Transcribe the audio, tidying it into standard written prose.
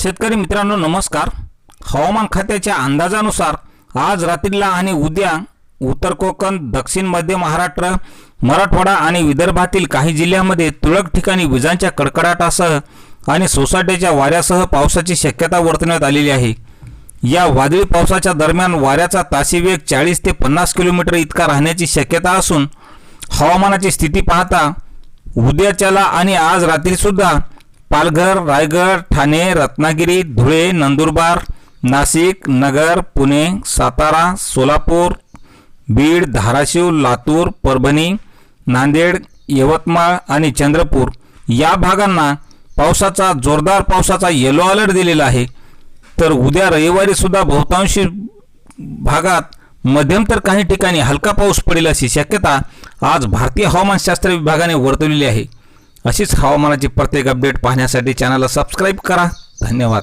शेतकरी मित्रांनो नमस्कार। हवामान खात्याच्या अंदाजानुसार आज रात्रीला आणि उद्या उत्तर कोकण, दक्षिण मध्य महाराष्ट्र, मराठवाडा आणि विदर्भातील काही जिल्ह्यांमध्ये तुरळक ठिकाणी विजांच्या कडकडाटासह आणि सोसाट्याच्या वाऱ्यासह पावसाची शक्यता वर्तवण्यात आलेली आहे। या वादळी पावसाच्या दरम्यान वाऱ्याचा ताशी वेग 40 ते 50 किलोमीटर इतका राहण्याची शक्यता असून हवामानाची स्थिती पाहता उद्याच्याला आणि आज रात्री सुद्धा पालघर, रायगड, ठाणे, रत्नागिरी, धुळे, नंदुरबार, नाशिक, नगर, पुणे, सातारा, सोलापूर, बीड, धाराशिव, लातूर, परभणी, नांदेड, यवतमाळ आणि चंद्रपूर या भागांना जोरदार पावसाचा येलो अलर्ट दिलेला आहे। तर उद्या रविवारी सुद्धा बहुतांश भागात मध्यम तर काही ठिकाणी हलका पाऊस पडेल अशी शक्यता आज भारतीय हवामानशास्त्र विभागाने वर्तवलेली आहे। अशीच हवामानाची प्रत्येक अपडेट पाहण्यासाठी चॅनलला सबस्क्राइब करा। धन्यवाद।